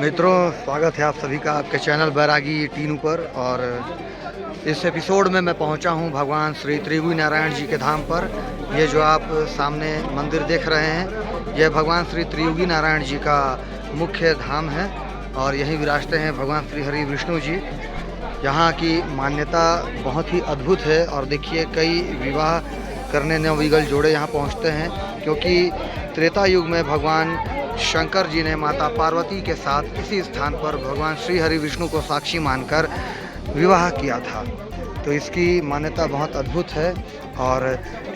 मित्रों, स्वागत है आप सभी का आपके चैनल बैरागी टीनू पर। और इस एपिसोड में मैं पहुंचा हूं भगवान श्री त्रियोगी नारायण जी के धाम पर। ये जो आप सामने मंदिर देख रहे हैं, यह भगवान श्री त्रियोगी नारायण जी का मुख्य धाम है और यहीं विराजते हैं भगवान श्री हरि विष्णु जी। यहाँ की मान्यता बहुत ही अद्भुत है और देखिए कई विवाह करने नवयुगल जोड़े यहाँ पहुँचते हैं, क्योंकि त्रेता युग में भगवान शंकर जी ने माता पार्वती के साथ इसी स्थान पर भगवान श्री हरि विष्णु को साक्षी मानकर विवाह किया था। तो इसकी मान्यता बहुत अद्भुत है और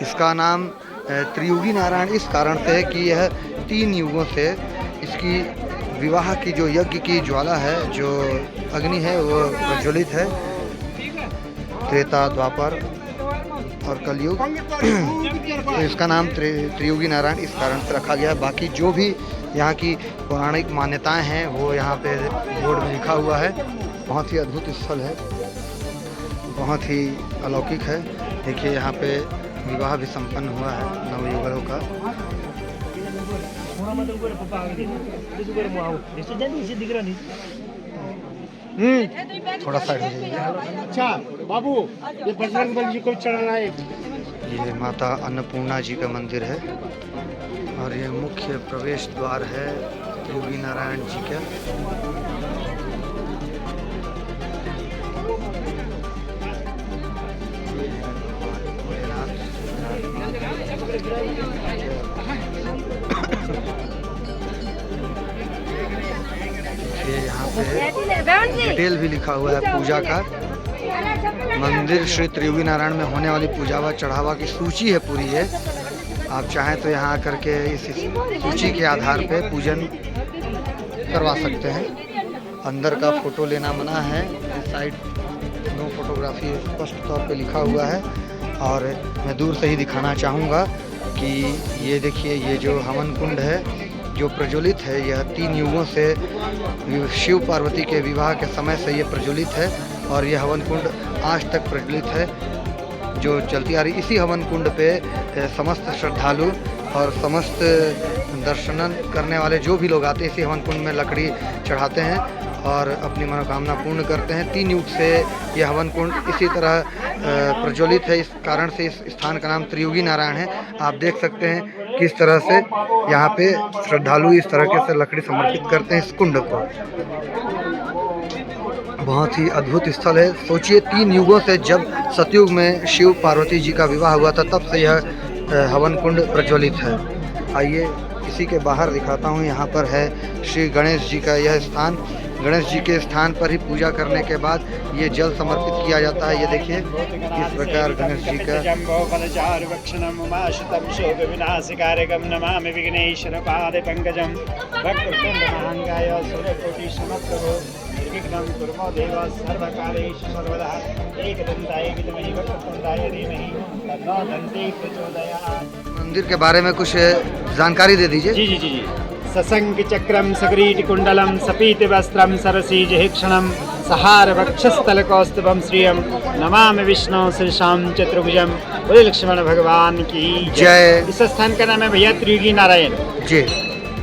इसका नाम त्रियोगी नारायण इस कारण से है कि यह 3 युगों से इसकी विवाह की जो यज्ञ की ज्वाला है, जो अग्नि है, वो प्रज्वलित है। त्रेता, द्वापर और कलयुग, तो इसका नाम त्रियोगी नारायण इस कारण से रखा गया है। बाकी जो भी यहाँ की पौराणिक मान्यताएं हैं वो यहाँ पे बोर्ड में लिखा हुआ है। बहुत ही अद्भुत स्थल है, बहुत ही अलौकिक है। देखिए यहाँ पे विवाह भी संपन्न हुआ है नवयुगलों का। थोड़ा साइड हो जाइए। अच्छा बाबू, ये बजरंग बली जी को चढ़ाना है। ये माता अन्नपूर्णा जी का मंदिर है और ये मुख्य प्रवेश द्वार है त्रियोगी नारायण जी का। ये यहाँ पे डिटेल भी लिखा हुआ है पूजा का। मंदिर श्री त्रियोगी नारायण में होने वाली पूजा व चढ़ावा की सूची है पूरी है। आप चाहें तो यहाँ आकर के इस सूची के आधार पे पूजन करवा सकते हैं। अंदर का फोटो लेना मना है। इस साइड नो फोटोग्राफी स्पष्ट तौर पे लिखा हुआ है। और मैं दूर से ही दिखाना चाहूँगा कि ये देखिए, ये जो हवन कुंड है जो प्रज्वलित है, यह 3 युगों से शिव पार्वती के विवाह के समय से ये प्रज्वलित है और यह हवन कुंड आज तक प्रज्वलित है जो चलती आ रही। इसी हवन कुंड पे समस्त श्रद्धालु और समस्त दर्शन करने वाले जो भी लोग आते हैं इसी हवन कुंड में लकड़ी चढ़ाते हैं और अपनी मनोकामना पूर्ण करते हैं। 3 युग से यह हवन कुंड इसी तरह प्रज्वलित है। इस कारण से इस स्थान का नाम त्रियोगी नारायण है। आप देख सकते हैं किस तरह से यहाँ पे श्रद्धालु इस तरह से लकड़ी समर्पित करते हैं इस कुंड को। बहुत ही अद्भुत स्थल है। सोचिए 3 युगों से, जब सतयुग में शिव पार्वती जी का विवाह हुआ था तब से यह हवन कुंड प्रज्वलित है। आइए इसी के बाहर दिखाता हूँ। यहाँ पर है श्री गणेश जी का यह स्थान। गणेश जी के स्थान पर ही पूजा करने के बाद ये जल समर्पित किया जाता है। ये देखिए किस प्रकार गणेश जी का मंदिर के बारे में कुछ जानकारी दे दीजिए। जी जी जी जी। सशंक चक्रम सग्रीट कुंडलम सपीत वस्त्रम सरसीज हिक्षणम सहार वक्षस्थल कौस्तुभम श्रियम नमामि विष्णु श्रीशाम चतुर्भुजम। बोले लक्ष्मण भगवान की जय। इस स्थान का नाम है भैया त्रियोगी नारायण जी।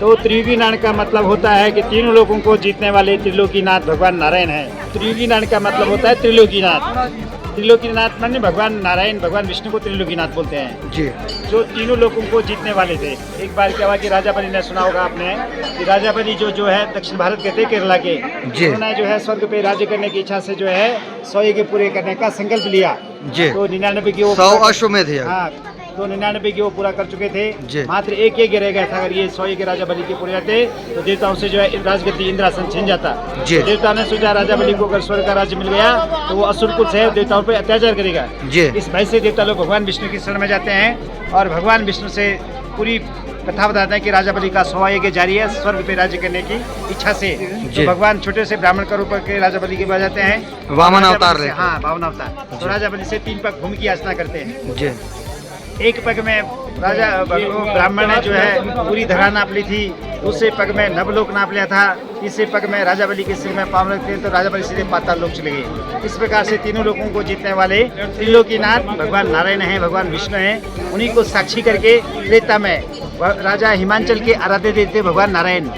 तो त्रियोगी नारायण का मतलब होता है कि तीनों लोगों को जीतने वाले त्रिलोकीनाथ भगवान नारायण है। त्रियोगी नारायण का मतलब होता है त्रिलोकीनाथ। त्रिलोकीनाथ माने भगवान नारायण, भगवान विष्णु को त्रिलोकीनाथ बोलते हैं जी, जो तीनों लोगों को जीतने वाले थे। एक बार क्या हुआ कि राजा बलि ने, सुना होगा आपने, कि राजा बलि जो है दक्षिण भारत के थे, केरला के, उन्होंने जो है स्वर्ग पे राज्य करने की इच्छा से जो है 100 यज्ञ पूरे करने का संकल्प लिया जी। तो 99 की 100 अश्वमेध है। हाँ, तो 99 की वो पूरा कर चुके थे। मात्र एक यज्ञ रह गया था। अगर ये 100 यज्ञ राजा बलि के पूरे जाते तो देवताओं से जो है राजगद्दी इंद्रासन छिन जाता। देवताओं ने सोचा राजा बलि को अगर स्वर्ग का राज्य मिल गया तो वो असुर कुल से देवताओं पर अत्याचार करेगा। इस भय से देवता लोग भगवान विष्णु की शरण में जाते हैं और भगवान विष्णु से पूरी कथा बताते हैं कि राजा बलि का 100 यज्ञ जारी है स्वर्ग पे राज्य करने की इच्छा से। तो भगवान छोटे से ब्राह्मण का रूप के राजा बलि के पास जाते हैं, वामन अवतार। हाँ, वामन अवतार। तो राजा बलि से 3 पग भूमि की याचना करते हैं। एक पग में राजा ब्राह्मण ने जो है पूरी धरा नाप ली थी, दूसरे पग में नवलोक नाप लिया था, तीसरे पग में राजा बलि के सिर में पाँव रखते तो राजा बलि सीधे पाताल लोक चले गए। इस प्रकार से तीनों लोगों को जीतने वाले त्रिलोकीनाथ भगवान नारायण हैं, भगवान विष्णु हैं। उन्हीं को साक्षी करके त्रेता में राजा हिमांचल के आराध्य देवते भगवान नारायण,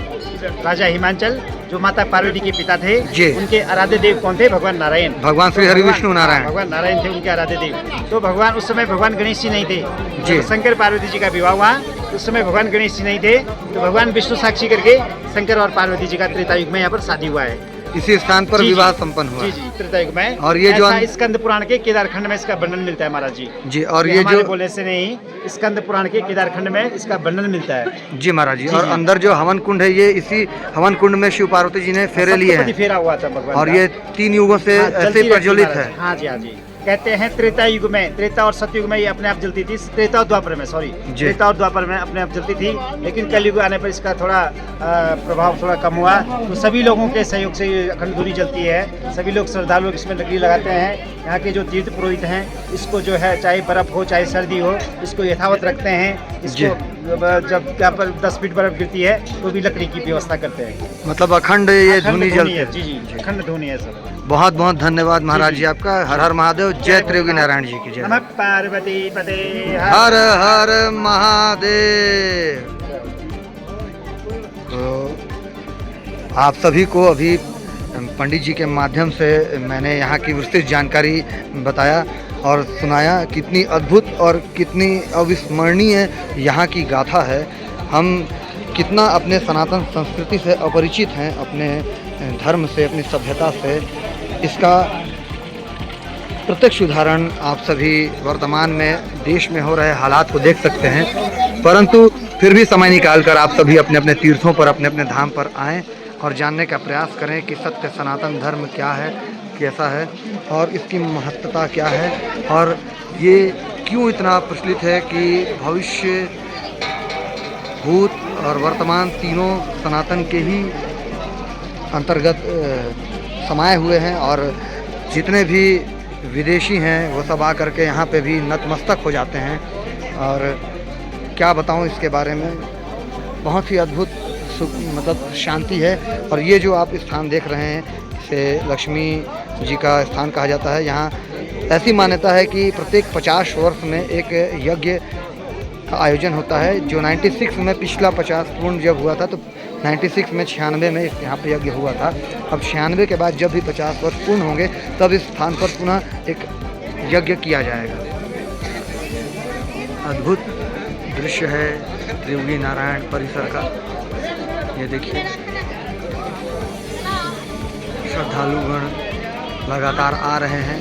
राजा हिमांचल जो माता पार्वती के पिता थे, जी। उनके आराध्य देव कौन थे? भगवान नारायण। भगवान श्री हरि विष्णु नारायण। भगवान नारायण थे उनके आराध्य देव। तो भगवान उस समय भगवान गणेश जी नहीं थे। जी। जब शंकर पार्वती जी का विवाह हुआ उस समय भगवान गणेश जी नहीं थे, तो भगवान विष्णु साक्षी करके शंकर और पार्वती जी का त्रेता युग में यहाँ पर शादी हुआ है। इसी स्थान पर जी, जी। विवाह संपन्न हुआ। जी जी, त्रेता युग में। और ये जो ऐसा स्कंद पुराण के केदारखंड में इसका वर्णन मिलता है महाराज जी। जी, और ये हमारे जो बोलने से नहीं, स्कंद पुराण के केदारखंड में इसका वर्णन मिलता है। जी महाराज जी, जी, और जी। अंदर जो हवन कुंड है, ये इसी हवन कुंड में शिव पार्वती जी ने फेरे लिए सप्तपदी हैं फेरा हुआ था भगवान और का। ये 3 युगों से हाँ, ऐसे जलती रहती प्रज्वलित महाराज। है। हाँ जी, हाँ जी। कहते हैं त्रेता युग में, त्रेता और सतयुग में ये अपने आप जलती थी, त्रेता और द्वापर में, सॉरी, जी। त्रेता और द्वापर में अपने आप जलती थी, लेकिन कलयुग आने पर इसका थोड़ा प्रभाव थोड़ा कम हुआ। तो सभी लोगों के सहयोग से ये अखंड धूनी जलती है। सभी लोग श्रद्धालु इसमें लकड़ी लगाते हैं। यहाँ के जो तीर्थ पुरोहित हैं, इसको जो है चाहे बर्फ हो चाहे सर्दी हो, इसको यथावत रखते हैं। इसको जब यहाँ पर 10 फीट बर्फ गिरती है तो भी लकड़ी की व्यवस्था करते हैं। मतलब अखंड ये अखंड धुनी जलती है। है। जी जी, अखंड धूनी है सर। बहुत बहुत धन्यवाद महाराज जी जी। आपका। हर हर महादेव। जय त्रियोगी नारायण जी की जय। नमः पार्वती पते हर हर महादेव। तो आप सभी को अभी पंडित जी के माध्यम से मैंने यहाँ की विस्तृत जानकारी बताया और सुनाया। कितनी अद्भुत और कितनी अविस्मरणीय यहाँ की गाथा है। हम कितना अपने सनातन संस्कृति से अपरिचित हैं, अपने धर्म से, अपनी सभ्यता से, इसका प्रत्यक्ष उदाहरण आप सभी वर्तमान में देश में हो रहे हालात को देख सकते हैं। परंतु फिर भी समय निकाल कर आप सभी अपने अपने तीर्थों पर, अपने अपने धाम पर आएँ और जानने का प्रयास करें कि सत्य सनातन धर्म क्या है, कैसा है और इसकी महत्ता क्या है और ये क्यों इतना प्रचलित है कि भविष्य, भूत और वर्तमान तीनों सनातन के ही अंतर्गत समाये हुए हैं। और जितने भी विदेशी हैं वो सब आकर के यहाँ पे भी नतमस्तक हो जाते हैं। और क्या बताऊँ इसके बारे में, बहुत ही अद्भुत मतलब शांति है। और ये जो आप स्थान देख रहे हैं, इसे लक्ष्मी जी का स्थान कहा जाता है। यहाँ ऐसी मान्यता है कि प्रत्येक 50 वर्ष में एक यज्ञ का आयोजन होता है। जो 96 में पिछला 50 पूर्ण जब हुआ था, तो 96 में 96 में यहाँ पे यज्ञ हुआ था। अब 96 के बाद जब भी 50 वर्ष पूर्ण होंगे तब इस स्थान पर पुनः एक यज्ञ किया जाएगा। अद्भुत दृश्य है त्रियोगी नारायण परिसर का। ये देखिए, श्रद्धालुगण लगातार आ रहे हैं,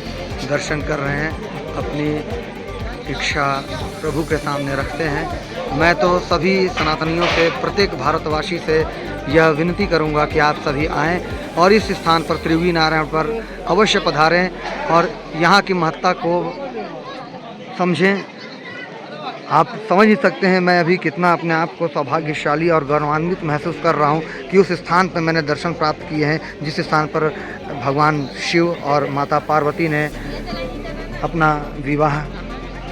दर्शन कर रहे हैं, अपनी इच्छा प्रभु के सामने रखते हैं। मैं तो सभी सनातनियों से, प्रत्येक भारतवासी से यह विनती करूंगा कि आप सभी आएं और इस स्थान पर त्रियोगी नारायण पर अवश्य पधारें और यहाँ की महत्ता को समझें। आप समझ ही सकते हैं मैं अभी कितना अपने आप को सौभाग्यशाली और गौरवान्वित महसूस कर रहा हूँ कि उस स्थान पर मैंने दर्शन प्राप्त किए हैं, जिस स्थान पर भगवान शिव और माता पार्वती ने अपना विवाह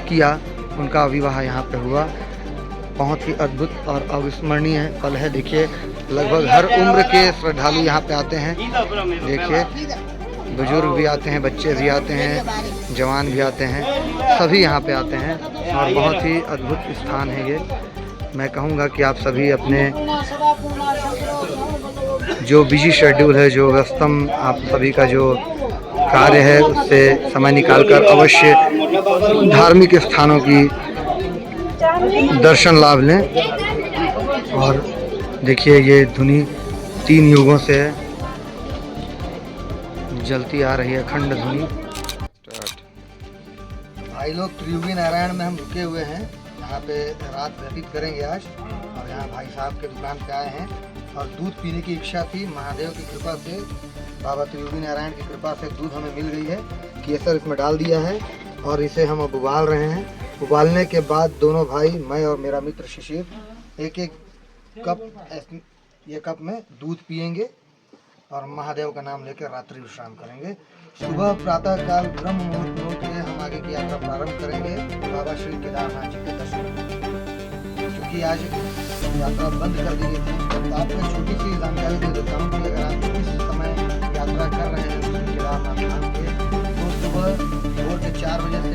किया। उनका विवाह यहाँ पे हुआ। बहुत ही अद्भुत और अविस्मरणीय पल है। देखिए, लगभग हर उम्र के श्रद्धालु यहाँ पे आते हैं। देखिए, बुजुर्ग भी आते हैं, बच्चे भी आते हैं, जवान भी आते हैं, सभी यहाँ पे आते हैं और बहुत ही अद्भुत स्थान है ये। मैं कहूँगा कि आप सभी अपने जो बिजी शेड्यूल है, जो व्यस्तम आप सभी का जो कार्य है, उससे समय निकालकर अवश्य धार्मिक स्थानों की दर्शन लाभ लें। और देखिए, ये धुनी 3 युगों से जलती आ रही है, अखंड धुनी। भाई लोग, त्रियोगी नारायण में हम रुके हुए हैं। यहाँ पे रात व्यतीत करेंगे आज। और यहाँ भाई साहब के दुकान पे आए हैं और दूध पीने की इच्छा थी। महादेव की कृपा से, बाबा त्रियोगी नारायण की कृपा से दूध हमें मिल गई है। केसर इसमें डाल दिया है और इसे हम अब उबाल रहे हैं। उबालने के बाद दोनों भाई, मैं और मेरा मित्र शिशिर, एक एक कप ये कप में दूध पिएंगे और महादेव का नाम लेकर रात्रि विश्राम करेंगे। सुबह प्रातः काल ब्रह्म मुहूर्त में उठ के हम आगे की यात्रा प्रारंभ करेंगे बाबा श्री केदारनाथ जी के दर्शन। क्योंकि आज यात्रा बंद कर दी गई थी, तो आपको छोटी सी जानकारी दे देता हूँ कि अगर आप इस समय यात्रा कर रहे हैं श्री केदारनाथ धाम के, तो सुबह भोर के 4 बजे से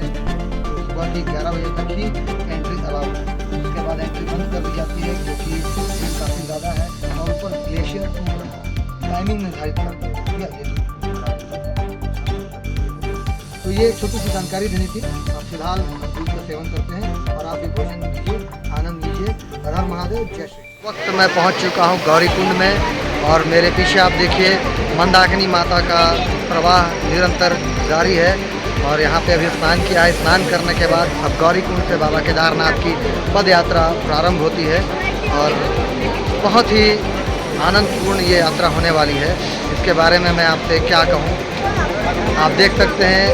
सुबह के 11 बजे तक ही एंट्री अलाउड है। उसके बाद एंट्री बंद कर दी जाती है, क्योंकि भीड़ काफ़ी ज़्यादा है और ऊपर ग्लेशियर टूट रहा है। टाइमिंग निर्धारित करते हैं, ठीक है। तो ये छोटी सी जानकारी देनी थी। आप फिलहाल दूध का सेवन करते हैं और आप भी भोजन कीजिए, आनंद लीजिए। हर हर महादेव, जय श्री। वक्त मैं पहुंच चुका हूं गौरीकुंड में और मेरे पीछे आप देखिए मंदाकिनी माता का प्रवाह निरंतर जारी है और यहाँ पे अभी स्नान किया है। स्नान करने के बाद अब गौरीकुंड से बाबा केदारनाथ की पद यात्रा प्रारंभ होती है और बहुत ही आनंदपूर्ण ये यात्रा होने वाली है। इसके बारे में मैं आपसे क्या कहूँ, आप देख सकते हैं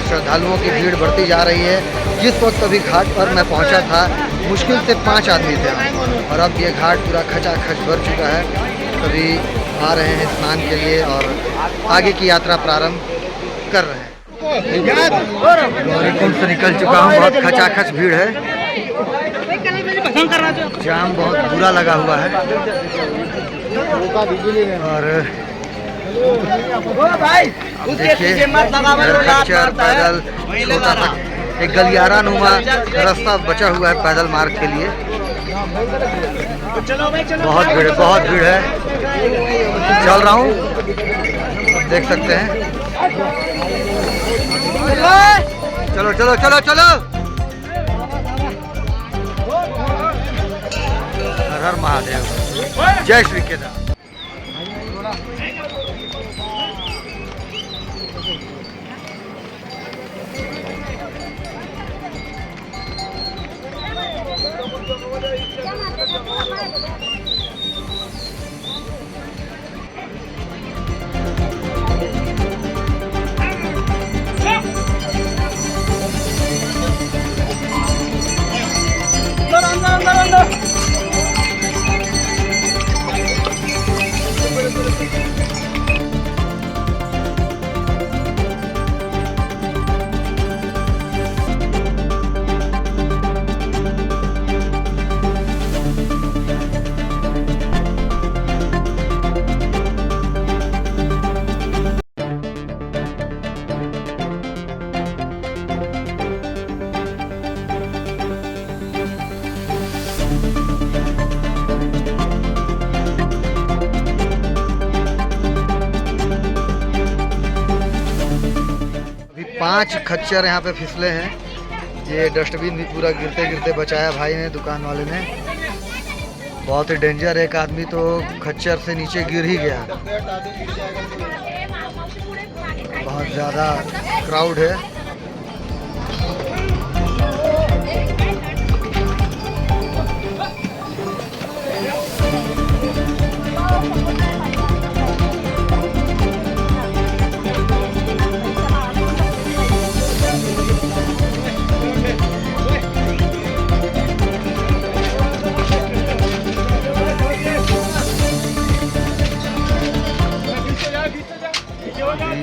श्रद्धालुओं की भीड़ बढ़ती जा रही है। जिस वक्त अभी घाट पर मैं पहुंचा था मुश्किल से 5 आदमी थे और अब ये घाट पूरा खचाखच भर चुका है। सभी आ रहे हैं स्नान के लिए और आगे की यात्रा प्रारंभ कर रहे हैं। गौरीकुंड से निकल चुका हूँ, बहुत खचाखच भीड़ है, जाम बहुत बुरा लगा हुआ है और देखिए खच्चर पैदल छोटा सा एक गलियारा नुमा रास्ता बचा हुआ है पैदल मार्ग के लिए। बहुत भीड़ है, चल रहा हूँ, देख सकते हैं। चलो चलो चलो चलो, हर हर महादेव, जय श्री केदार। पांच खच्चर यहाँ पे फिसले हैं। ये डस्टबिन भी पूरा गिरते गिरते बचाया भाई ने, दुकान वाले ने। बहुत ही डेंजर, एक आदमी तो खच्चर से नीचे गिर ही गया। बहुत ज़्यादा क्राउड है।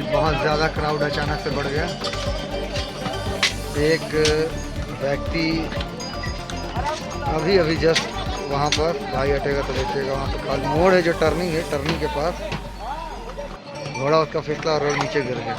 बहुत ज़्यादा क्राउड अचानक से बढ़ गया। एक व्यक्ति अभी जस्ट वहाँ पर भाई हटेगा तो देखिएगा, वहाँ पर खाली मोड़ है जो टर्निंग है, टर्निंग के पास घोड़ा उसका फिसला और नीचे गिर गया।